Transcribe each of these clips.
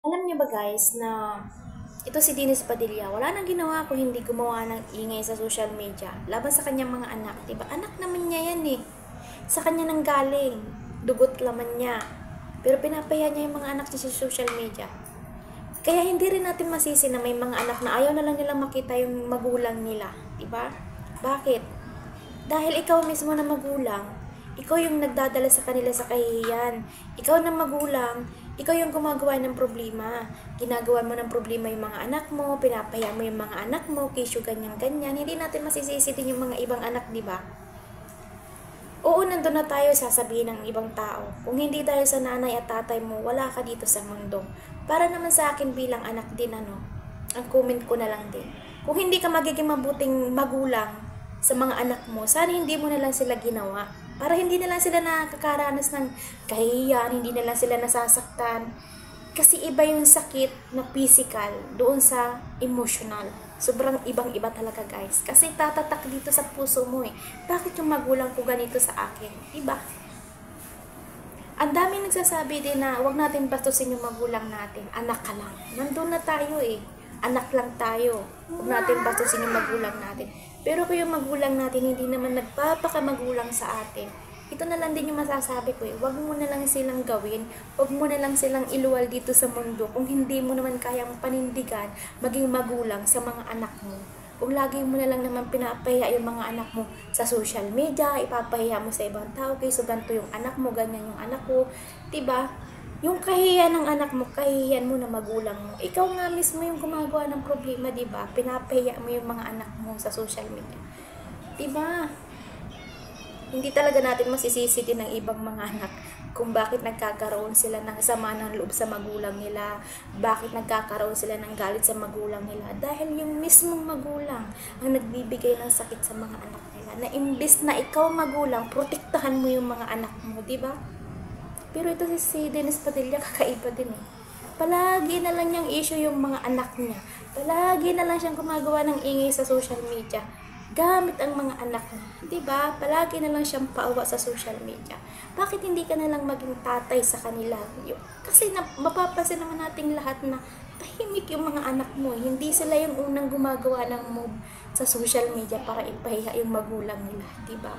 Alam niyo ba guys na ito si Dennis Padilla, wala nang ginawa kung hindi gumawa ng ingay sa social media laban sa kanyang mga anak. Diba? Anak naman niya yan eh. Sa kanya nang galing. Dugot laman niya. Pero pinapaya niya yung mga anak niya sa social media. Kaya hindi rin natin masisi na may mga anak na ayaw na lang nilang makita yung magulang nila. Diba? Bakit? Dahil ikaw mismo na magulang, ikaw yung nagdadala sa kanila sa kahihiyan. Ikaw na magulang, ikaw yung gumagawa ng problema. Ginagawa mo ng problema yung mga anak mo, pinapaya mo yung mga anak mo, kisyo ganyan-ganyan. Hindi natin masisisi din yung mga ibang anak, di ba? Oo, nandun na tayo sasabihin ng ibang tao. Kung hindi dahil sa nanay at tatay mo, wala ka dito sa mundo. Para naman sa akin bilang anak din, ang comment ko na lang din. Kung hindi ka magiging mabuting magulang sa mga anak mo, sana hindi mo na lang sila ginawa. Para hindi na lang sila nakakaranas ng kahihiyan, hindi na lang sila nasasaktan. Kasi iba yung sakit na physical doon sa emotional. Sobrang ibang-iba talaga guys. Kasi tatatak dito sa puso mo eh. Bakit yung magulang ko ganito sa akin? Diba? Ang daming nagsasabi din na huwag natin bastusin yung magulang natin. Anak ka lang. Nandun na tayo eh. Anak lang tayo. Huwag natin bastusin yung magulang natin. Pero kung yung magulang natin hindi naman nagpapakamagulang sa atin, ito na lang din yung masasabi ko eh. Huwag mo na lang silang gawin. Huwag mo na lang silang iluwal dito sa mundo kung hindi mo naman kayang panindigan maging magulang sa mga anak mo. Kung lagi mo na lang naman pinapahiya yung mga anak mo sa social media, ipapahiya mo sa ibang tao, kaysa ganito yung anak mo, ganyan yung anak ko, diba? Yung kahihiyan ng anak mo, kahihiyan mo na magulang mo. Ikaw nga mismo yung gumagawa ng problema, diba? Pinapahiya mo yung mga anak mo sa social media. Diba? Hindi talaga natin masisisi din ng ibang mga anak kung bakit nagkakaroon sila ng sama ng loob sa magulang nila, bakit nagkakaroon sila ng galit sa magulang nila. Dahil yung mismong magulang ang nagbibigay ng sakit sa mga anak nila. Na imbis na ikaw magulang, protektahan mo yung mga anak mo, diba? Pero ito si Dennis Padilla, kakaiba din eh. Palagi na lang niyang issue yung mga anak niya. Palagi na lang siyang gumagawa ng ingay sa social media. Gamit ang mga anak niya. Diba? Palagi na lang siyang pauwa sa social media. Bakit hindi ka na lang maging tatay sa kanila? Kasi mapapansin naman nating lahat na tahimik yung mga anak mo. Hindi sila yung unang gumagawa ng move sa social media para ipahiya yung magulang nila. Diba?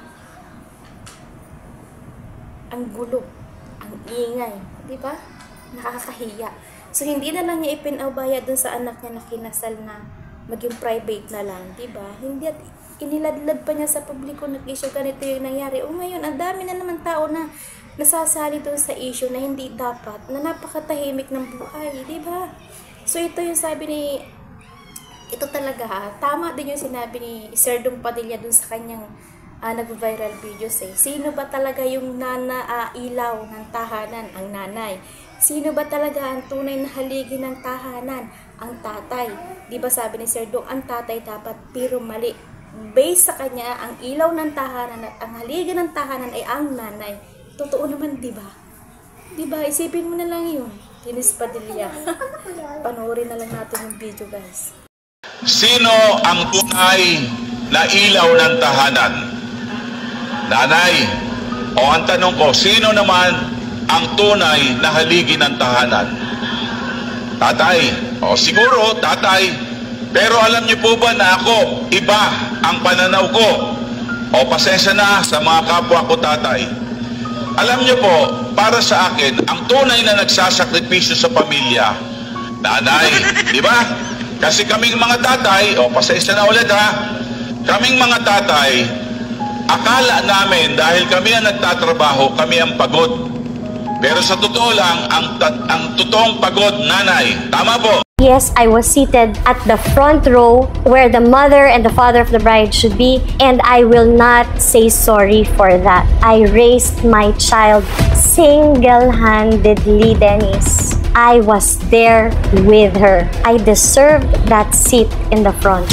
Ang gulo. Ang ingay, di ba? Nakakahiya. So, hindi na lang niya ipinaubaya dun sa anak niya na kinasal na maging private na lang, di ba? Hindi at iniladlad pa niya sa publiko na issue, ganito yung nangyari. O ngayon, ang dami na naman tao na nasasali dun sa issue na hindi dapat, na napakatahimik ng buhay, di ba? So, ito yung sabi ni, ito talaga ha, tama din yung sinabi ni Sir Dong Padilla dun sa kanyang nag-viral videos eh. Sino ba talaga yung ilaw ng tahanan? Ang nanay. Sino ba talaga ang tunay na haligi ng tahanan? Ang tatay. Di ba sabi ni Sir Dong, ang tatay dapat, pero mali. Based sa kanya, ang ilaw ng tahanan at ang haligi ng tahanan ay ang nanay. Totoo naman, di ba? Di ba? Isipin mo na lang yun. Dennis Padilla. Panoorin na lang natin yung video, guys. Sino ang tunay na ilaw ng tahanan? Nanay. O ang tanong ko, sino naman ang tunay na haligi ng tahanan? Tatay. O siguro, tatay. Pero alam niyo po ba na ako, iba ang pananaw ko? O pasensya na sa mga kapwa ko tatay. Alam niyo po, para sa akin, ang tunay na nagsasakripisyo sa pamilya, nanay. Di ba? Kasi kaming mga tatay, o pasensya na ulit ha, kaming mga tatay, akala namin dahil kami ang nagtatrabaho, kami ang pagod. Pero sa totoo lang, ang totoong pagod, nanay. Tama po. Yes, I was seated at the front row where the mother and the father of the bride should be, and I will not say sorry for that. I raised my child single-handedly, Dennis. I was there with her. I deserved that seat in the front.